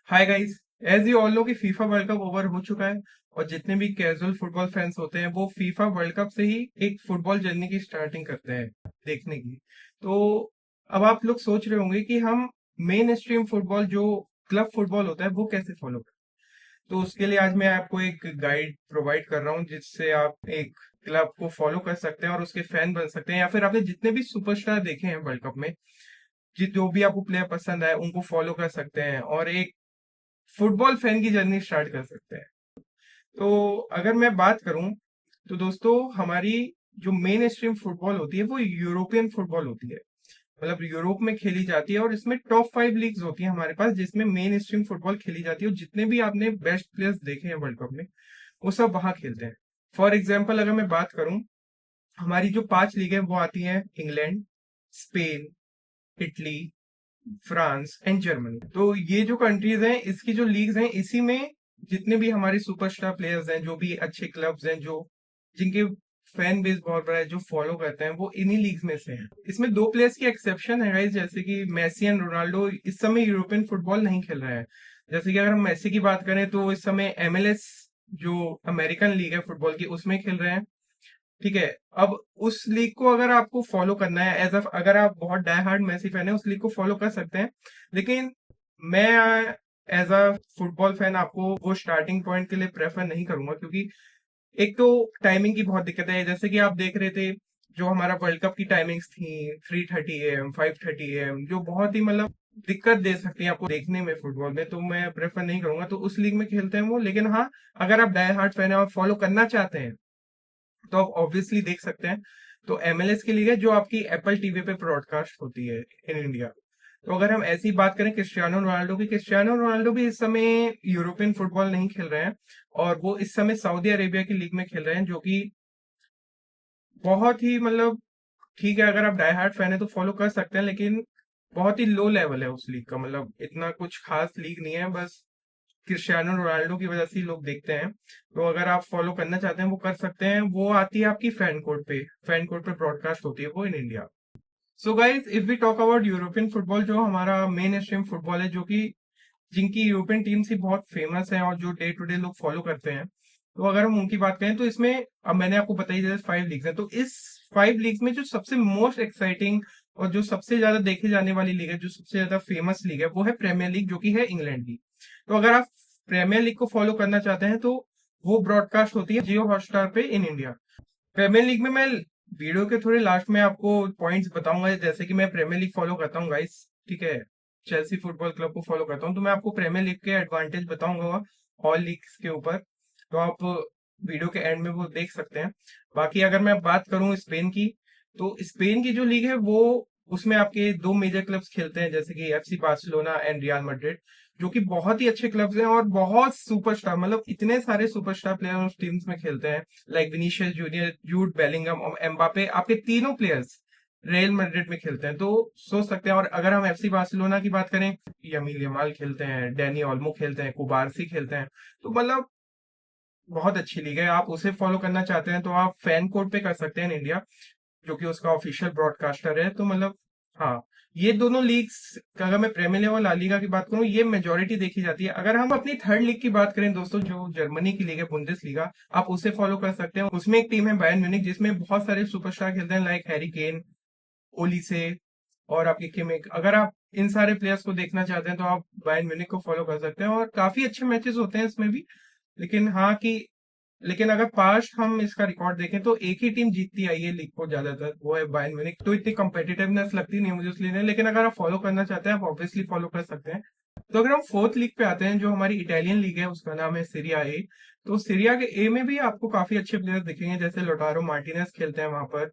Hi guys. As you all know कि FIFA world cup over हो चुका है और जितने भी कैजुअल फुटबॉल फैंस होते हैं वो फीफा वर्ल्ड कप से ही एक फुटबॉल जर्नी की स्टार्टिंग करते हैं देखने की। तो अब आप लोग सोच रहे होंगे कि हम मेन स्ट्रीम फुटबॉल जो क्लब फुटबॉल होता है वो कैसे फॉलो करें। तो उसके लिए आज मैं आपको एक गाइड प्रोवाइड कर रहा हूँ जिससे आप एक क्लब को फॉलो कर सकते हैं और उसके फैन बन सकते हैं, या फिर आपने जितने भी सुपरस्टार देखे हैं वर्ल्ड कप में, जो भी आपको प्लेयर पसंद आए उनको फॉलो कर सकते हैं और एक फुटबॉल फैन की जर्नी स्टार्ट कर सकते हैं। तो अगर मैं बात करूं तो दोस्तों, हमारी जो मेन स्ट्रीम फुटबॉल होती है वो यूरोपियन फुटबॉल होती है। मतलब यूरोप में खेली जाती है और इसमें टॉप 5 लीग्स होती है हमारे पास जिसमें मेन स्ट्रीम फुटबॉल खेली जाती है, और जितने भी आपने बेस्ट प्लेयर्स देखे हैं वर्ल्ड कप में वो सब वहां खेलते हैं। फॉर एग्जाम्पल अगर मैं बात करूं, हमारी जो 5 लीग है वो आती हैं England, Spain, Italy, France and Germany. तो ये जो कंट्रीज हैं इसकी जो लीग्स हैं इसी में जितने भी हमारे सुपरस्टार प्लेयर्स हैं, जो भी अच्छे क्लब्स हैं, जो जिनके फैन बेस बहुत बड़ा है, जो फॉलो करते हैं, वो इन्हीं लीग्स में से हैं। इसमें दो प्लेयर्स की एक्सेप्शन है गाइस, जैसे कि मेसी एंड रोनाल्डो इस समय यूरोपियन फुटबॉल नहीं खेल रहे हैं। जैसे कि अगर हम मेसी की बात करें तो इस समय एमएलएस जो अमेरिकन लीग है फुटबॉल की उसमें खेल रहे हैं। ठीक है। अब उस लीग को अगर आपको फॉलो करना है अगर आप बहुत डाई हार्ड मैसी फैन है उस लीग को फॉलो कर सकते हैं। लेकिन मैं एज अ फुटबॉल फैन आपको वो स्टार्टिंग पॉइंट के लिए प्रेफर नहीं करूंगा, क्योंकि एक तो टाइमिंग की बहुत दिक्कत है। जैसे कि आप देख रहे थे जो हमारा वर्ल्ड कप की टाइमिंग्स थी 3:30 AM 5:30 AM, जो बहुत ही मतलब दिक्कत दे सकती है आपको देखने में फुटबॉल में, तो मैं प्रेफर नहीं करूंगा। तो उस लीग में खेलते हैं वो। लेकिन हाँ, अगर आप डाई हार्ड फैन है और फॉलो करना चाहते हैं तो आप ऑब्वियसली देख सकते हैं। तो एमएलएस की लीग है जो आपकी एप्पल टीवी पे ब्रॉडकास्ट होती है इन इंडिया। तो अगर हम ऐसी बात करें क्रिस्टियानो रोनाल्डो की, क्रिस्टियानो रोनाल्डो भी इस समय यूरोपियन फुटबॉल नहीं खेल रहे हैं और वो इस समय सऊदी अरेबिया की लीग में खेल रहे हैं, जो कि बहुत ही मतलब ठीक है। अगर आप डाई हार्ड फैन है तो फॉलो कर सकते हैं, लेकिन बहुत ही लो लेवल है उस लीग का। मतलब इतना कुछ खास लीग नहीं है, बस क्रिस्टियानो रोनाल्डो की वजह से ही लोग देखते हैं। तो अगर आप फॉलो करना चाहते हैं वो कर सकते हैं। वो आती है आपकी फैन कोड पे ब्रॉडकास्ट होती है वो in India. So guys, if we talk about European football, जो हमारा मेन स्ट्रीम फुटबॉल है, जो कि जिनकी यूरोपियन टीम्स ही बहुत फेमस है और जो डे टू डे लोग फॉलो करते हैं, तो अगर हम उनकी बात करें तो इसमें अब मैंने आपको बताई जैसे 5 लीग्स हैं, तो इस 5 लीग्स में जो सबसे मोस्ट एक्साइटिंग और जो सबसे ज्यादा देखी जाने वाली लीग है, जो सबसे ज्यादा फेमस लीग है, वो है प्रीमियर लीग, जो कि है इंग्लैंड की। तो अगर आप प्रीमियर लीग को फॉलो करना चाहते हैं तो वो ब्रॉडकास्ट होती है जियो हॉटस्टार पे इन इंडिया। प्रीमियर लीग में मैं वीडियो के थोड़े लास्ट में आपको पॉइंट्स बताऊंगा, जैसे कि मैं प्रीमियर लीग फॉलो करता हूँ गाइस। ठीक है। चेल्सी फुटबॉल क्लब को फॉलो करता हूँ, तो मैं आपको प्रीमियर लीग के एडवांटेज बताऊंगा ऑल लीग्स के ऊपर। तो आप वीडियो के एंड में वो देख सकते हैं। बाकी अगर मैं बात करूं स्पेन की, तो स्पेन की जो लीग है वो उसमें आपके दो मेजर क्लब्स खेलते हैं, जैसे कि FC Barcelona and real Madrid, जो कि बहुत ही अच्छे क्लब्स हैं और बहुत सुपरस्टार, मतलब इतने सारे सुपरस्टार प्लेयर उस टीम्स में खेलते हैं, like Vinicius junior, Jude Bellingham और एम्बापे, आपके तीनों प्लेयर्स रियल मैड्रिड में खेलते हैं। तो सोच सकते हैं। और अगर हम एफसी बार्सिलोना की बात करें, यमील यमाल खेलते हैं, डैनी ओल्मो खेलते हैं, कुबारसी खेलते हैं। तो मतलब बहुत अच्छी लीग है। आप उसे फॉलो करना चाहते हैं तो आप फैन कोड पे कर सकते हैं इन इंडिया, जो कि उसका ऑफिशियल ब्रॉडकास्टर है। तो मतलब हाँ, ये दोनों लीग्स, अगर मैं प्रीमियर लीग और ला लीगा की बात करूं, ये मेजोरिटी देखी जाती है। अगर हम अपनी थर्ड लीग की बात करें दोस्तों, जो जर्मनी की लीग है बुंदेसलीगा, आप उसे फॉलो कर सकते हैं। उसमें एक टीम है बायर्न म्यूनिख जिसमें बहुत सारे सुपरस्टार खेलते हैं, लाइक हैरी केन, ओलीसे और आपके किमिक। अगर आप इन सारे प्लेयर्स को देखना चाहते हैं तो आप बायर्न म्यूनिख को फॉलो कर सकते हैं और काफी अच्छे मैचेस होते हैं इसमें भी। लेकिन हाँ कि लेकिन अगर पास्ट हम इसका रिकॉर्ड देखें तो एक ही टीम जीतती आई है लीग को ज्यादातर, वो है बायर्न म्यूनिख। तो इतनी कम्पिटिटिवनेस लगती नहीं है मुझे उस लीग में, लेकिन अगर आप फॉलो करना चाहते हैं आप ऑब्वियसली फॉलो कर सकते हैं। तो अगर हम फोर्थ लीग पे आते हैं, जो हमारी इटालियन लीग है, उसका नाम है सीरिया ए। तो सीरिया के ए में भी आपको काफी अच्छे प्लेयर्स दिखेंगे, जैसे लोटारो मार्टिनेज खेलते हैं वहां पर,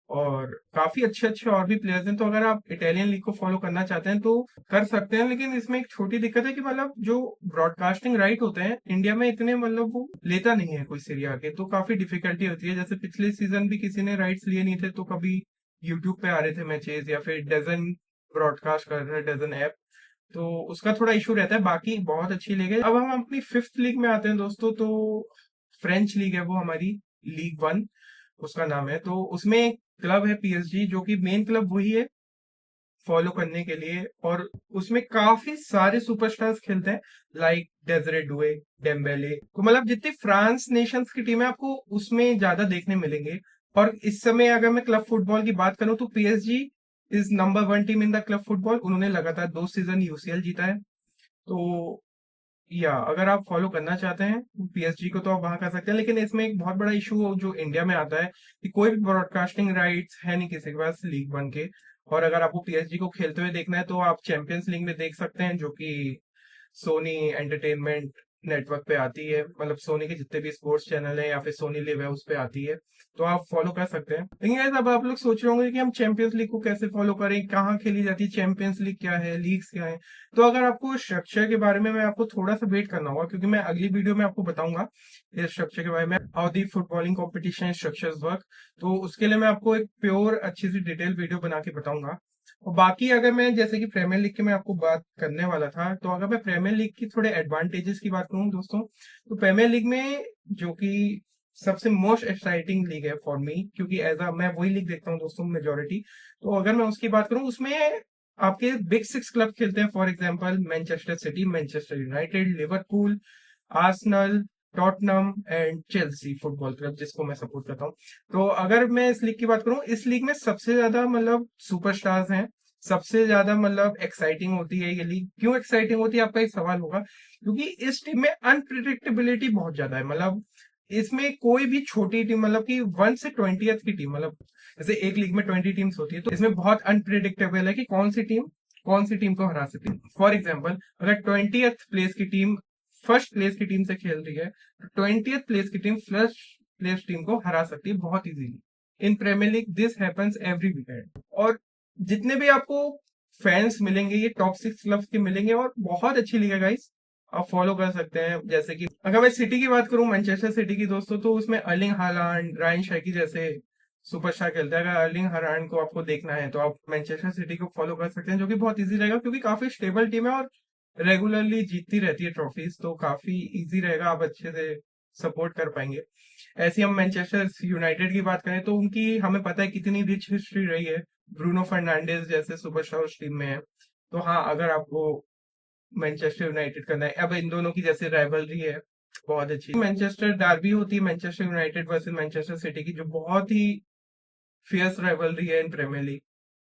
और काफी अच्छे अच्छे और भी प्लेयर्स हैं। तो अगर आप इटालियन लीग को फॉलो करना चाहते हैं तो कर सकते हैं। लेकिन इसमें एक छोटी दिक्कत है कि मतलब जो ब्रॉडकास्टिंग राइट होते हैं इंडिया में इतने मतलब वो लेता नहीं है कोई सीरिया के, तो काफी डिफिकल्टी होती है। जैसे पिछले सीजन भी किसी ने राइट्स लिए नहीं थे, तो कभी यूट्यूब पे आ रहे थे मैचेस या फिर डजन ब्रॉडकास्ट कर रहे डजन ऐप, तो उसका थोड़ा इशू रहता है। बाकी बहुत अच्छी लीग है। अब हम अपनी फिफ्थ लीग में आते हैं दोस्तों, तो फ्रेंच लीग है वो हमारी, लीग वन उसका नाम है। तो उसमें एक क्लब है पीएसजी, जो कि मेन क्लब वही है फॉलो करने के लिए। और उसमें काफी सारे सुपरस्टार्स खेलते हैं, लाइक डेजरे डुए, डेम्बेले। तो मतलब जितनी फ्रांस नेशंस की टीम है आपको उसमें ज्यादा देखने मिलेंगे। और इस समय अगर मैं क्लब फुटबॉल की बात करूं तो PSG is number one team in the club football. उन्होंने लगातार 2 सीजन यूसीएल जीता है। तो या अगर आप फॉलो करना चाहते हैं पीएसजी को तो आप वहां कर सकते हैं, लेकिन इसमें एक बहुत बड़ा इशू जो इंडिया में आता है कि कोई भी ब्रॉडकास्टिंग राइट्स है नहीं किसी के पास लीग वन के। और अगर आपको पीएसजी को खेलते हुए देखना है तो आप चैंपियंस लीग में देख सकते हैं, जो कि सोनी एंटरटेनमेंट नेटवर्क पे आती है। मतलब सोनी के जितने भी स्पोर्ट्स चैनल है या फिर सोनी लिव है उस पे आती है, तो आप फॉलो कर सकते हैं। लेकिन guys, अब आप लोग सोच रहे होंगे कि हम चैंपियंस लीग को कैसे फॉलो करें, कहाँ खेली जाती है, चैंपियंस लीग क्या है, लीग्स क्या है। तो अगर आपको स्ट्रक्चर के बारे में मैं आपको थोड़ा सा वेट करना होगा, क्योंकि मैं अगली वीडियो में आपको बताऊंगा इस स्ट्रक्चर के बारे में, how the footballing competition structures work. तो उसके लिए मैं आपको एक प्योर अच्छी सी डिटेल वीडियो बना के बताऊंगा। और बाकी अगर मैं जैसे कि प्रीमियर लीग की मैं आपको बात करने वाला था, तो अगर मैं प्रीमियर लीग की थोड़े एडवांटेजेस की बात करूं दोस्तों, तो प्रीमियर लीग में जो कि सबसे मोस्ट एक्साइटिंग लीग है फॉर मी, क्योंकि एज अ मैं वही लीग देखता हूँ दोस्तों मेजोरिटी। तो अगर मैं उसकी बात करूं उसमें आपके बिग सिक्स क्लब खेलते हैं, for example Manchester city, Manchester United, Liverpool, Arsenal, Tottenham and Chelsea football club, जिसको मैं सपोर्ट करता हूँ। तो अगर मैं इस लीग की बात करूं, इस लीग में सबसे ज्यादा मतलब सुपरस्टार्स हैं, सबसे ज्यादा मतलब एक्साइटिंग होती है ये लीग। क्यों एक्साइटिंग होती है आपका एक सवाल होगा, क्योंकि इस टीम में अनप्रिडिक्टेबिलिटी बहुत ज्यादा है। मतलब इसमें कोई भी छोटी टीम, मतलब कि 1 से 20th की टीम, मतलब जैसे एक लीग में 20 टीम्स होती है, तो इसमें बहुत अनप्रिडिक्टेबल है कि कौन सी टीम को हरा सकती है। फॉर एग्जाम्पल अगर 20th प्लेस की टीम फर्स्ट प्लेस की टीम से खेल रही है, तो 20th प्लेस की टीम फर्स्ट प्लेस टीम को हरा सकती है बहुत easily. In premier league this happens every weekend. और जितने भी आपको फैंस मिलेंगे ये टॉप 6 क्लब्स के मिलेंगे, और बहुत अच्छी लीग है गाइस, आप फॉलो कर सकते हैं। जैसे कि अगर मैं सिटी की बात करूं, मैनचेस्टर सिटी की दोस्तों, तो उसमें अर्लिंग हालांड, रायन शेकी जैसे सुपरस्टार खेलते हैं। अगर अर्लिंग हालांड को आपको देखना है तो आप मैनचेस्टर सिटी को फॉलो कर सकते हैं, जो कि बहुत इजी रहेगा, क्योंकि काफी स्टेबल टीम है और रेगुलरली जीतती रहती है ट्रॉफीज। तो काफी इजी रहेगा, आप अच्छे से सपोर्ट कर पाएंगे। ऐसे हम मैनचेस्टर यूनाइटेड की बात करें तो उनकी हमें पता है कितनी रिच हिस्ट्री रही है, ब्रूनो फर्नांडिस जैसे सुपरस्टार उस टीम में है। तो हाँ, अगर आपको मैनचेस्टर यूनाइटेड करना है, अब इन दोनों की जैसे राइवलरी है बहुत अच्छी, मैनचेस्टर डार्बी होती है Manchester United versus Manchester city की, जो बहुत ही फियर्स राइवलरी है इन प्रीमियर लीग।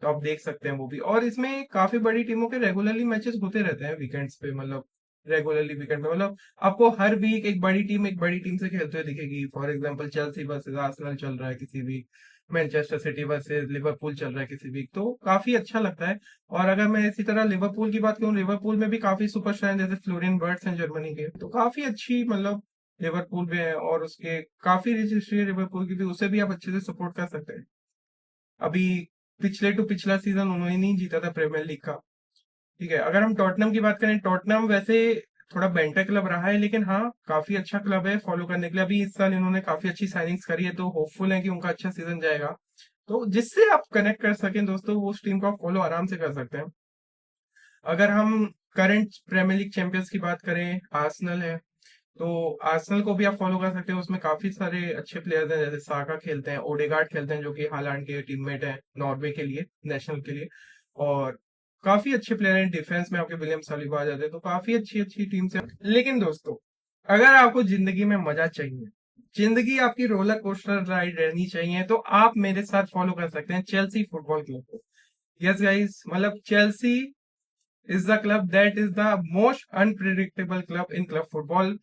तो आप देख सकते हैं वो भी। और इसमें काफी बड़ी टीमों के रेगुलरली मैचेस होते रहते हैं वीकेंड्स पे, मतलब रेगुलरली वीकेंड पे, मतलब आपको हर वीक एक बड़ी टीम से खेलते हुए दिखेगी। For example Chelsea versus Arsenal चल रहा है किसी week, Manchester City versus Liverpool चल रहा है किसी वीक, तो काफी अच्छा लगता है। और अगर मैं इसी तरह लिवरपूल की बात करूं, लिवरपूल में भी काफी सुपरस्टार हैं, जैसे फ्लोरियन बर्ड्स हैं जर्मनी के, तो काफी अच्छी मतलब लिवरपूल में है। और उसके काफी रिच हिस्ट्री है लिवरपूल की भी, उसे भी आप अच्छे से सपोर्ट कर सकते हैं। अभी पिछले टू पिछला सीजन उन्होंने नहीं जीता था प्रीमियर लीग का। ठीक है, अगर हम टॉटनम की बात करें, टॉटनम वैसे थोड़ा बेंटर क्लब रहा है, लेकिन हाँ काफी अच्छा क्लब है फॉलो करने के लिए। अभी इस साल इन्होंने काफी अच्छी साइनिंग्स करी है, तो होपफुल है कि उनका अच्छा सीजन जाएगा। तो जिससे आप कनेक्ट कर सकें दोस्तों, वो उस टीम को आप फॉलो आराम से कर सकते हैं। अगर हम करंट प्रीमियर लीग चैंपियंस की बात करें, आर्सेनल है, तो आर्सेनल को भी आप फॉलो कर सकते हैं। उसमें काफी सारे अच्छे प्लेयर्स हैं, जैसे साका खेलते हैं, ओडेगार्ड खेलते हैं, जो कि हालांड के टीममेट हैं नॉर्वे के लिए, नेशनल के लिए। और काफी अच्छे प्लेयर हैं डिफेंस में, आपके विलियम सालिबा आ जाते हैं। तो काफी अच्छी अच्छी टीम्स हैं। लेकिन दोस्तों, अगर आपको जिंदगी में मजा चाहिए, जिंदगी आपकी रोलर कोस्टर राइड रहनी चाहिए, तो आप मेरे साथ फॉलो कर सकते हैं चेल्सी फुटबॉल क्लब को। यस गाइस, मतलब Chelsea is the club that is the most unpredictable club in club football.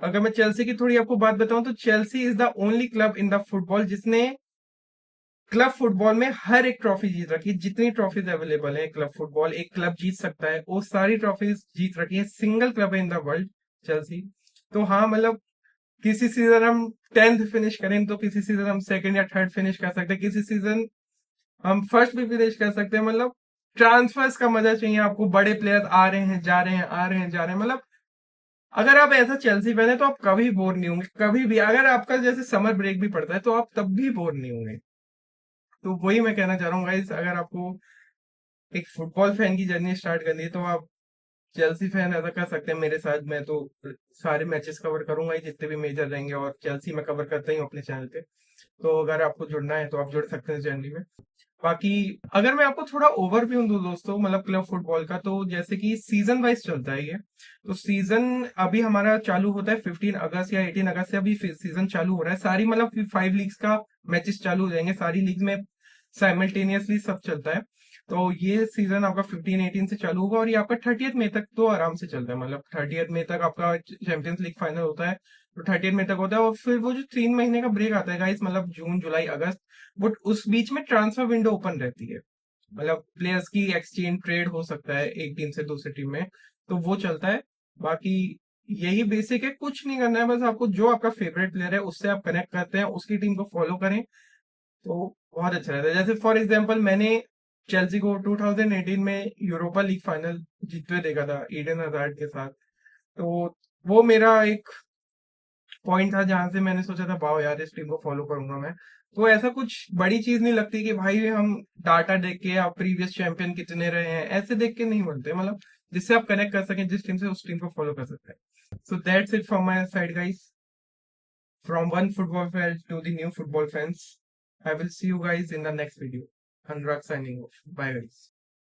अगर मैं चेल्सी की थोड़ी आपको बात बताऊं, तो Chelsea is the only club in the football जिसने क्लब फुटबॉल में हर एक ट्रॉफी जीत रखी है। जितनी ट्रॉफीज अवेलेबल है क्लब फुटबॉल एक क्लब जीत सकता है, वो सारी ट्रॉफीज जीत रखी है। सिंगल क्लब है इन द वर्ल्ड चेल्सी। तो हाँ, मतलब किसी सीजन हम 10th फिनिश करें, तो किसी सीजन हम सेकंड या थर्ड फिनिश कर सकते हैं, किसी सीजन हम फर्स्ट भी फिनिश कर सकते हैं। मतलब ट्रांसफर्स का मजा चाहिए आपको, बड़े प्लेयर्स आ रहे हैं जा रहे हैं, आ रहे हैं जा रहे हैं। मतलब अगर आप ऐसा चेल्सी फैन है तो आप कभी बोर नहीं होंगे, कभी भी। अगर आपका जैसे समर ब्रेक भी पड़ता है तो आप तब भी बोर नहीं होंगे। तो वही मैं कहना चाह रहा हूँ गाइस, अगर आपको एक फुटबॉल फैन की जर्नी स्टार्ट करनी है तो आप चेल्सी फैन ऐसा कर सकते हैं मेरे साथ। मैं तो सारे मैचेस कवर करूंगा ही जितने भी मेजर रहेंगे, और चेल्सी मैं कवर करता ही हूँ अपने चैनल पे। तो अगर आपको जुड़ना है तो आप जुड़ सकते हैं जर्नी में। बाकी अगर मैं आपको थोड़ा ओवरव्यू दूं दोस्तों, मतलब क्लब फुटबॉल का, तो जैसे कि सीजन वाइज चलता है ये। तो सीजन अभी हमारा चालू होता है 15 अगस्त या 18 अगस्त से, अभी सीजन चालू हो रहा है। सारी मतलब 5 लीग्स का मैचेस चालू हो जाएंगे, सारी लीग में साइमल्टेनियसली सब चलता है। तो ये सीजन आपका 15-18 से चालू होगा और ये आपका 30 मई तक तो आराम से चलता है। मतलब 30 मई तक आपका चैंपियंस लीग फाइनल होता है, तो 30 मई तक होता है। और फिर वो जो 3 महीने का ब्रेक आता है गाइस, मतलब जून जुलाई अगस्त, बट उस बीच में ट्रांसफर विंडो ओपन रहती है। मतलब प्लेयर्स की एक्सचेंज ट्रेड हो सकता है एक टीम से दूसरी टीम में, तो वो चलता है। बाकी यही बेसिक है, कुछ नहीं करना है, बस आपको जो आपका फेवरेट प्लेयर है उससे आप कनेक्ट करते हैं, उसकी टीम को फॉलो करें, तो बहुत अच्छा रहता है। जैसे फॉर एग्जांपल मैंने चेल्सी को 2018 में यूरोपा लीग फाइनल जीतते हुए देखा था ईडन हजार्ड के साथ। तो वो मेरा एक पॉइंट था जहां से मैंने सोचा था वाह यार, इस टीम को फॉलो करूंगा मैं। तो ऐसा कुछ बड़ी चीज नहीं लगती कि भाई हम डाटा देख के या प्रीवियस चैंपियन कितने रहे हैं ऐसे देख के नहीं बनते। मतलब जिससे आप कनेक्ट कर सकें जिस टीम से, उस टीम को फॉलो कर सकते हैं। So that's it from my side guys, from one football fan to the new football fans. I will see you guys in the next video. Anurag signing off. Bye guys.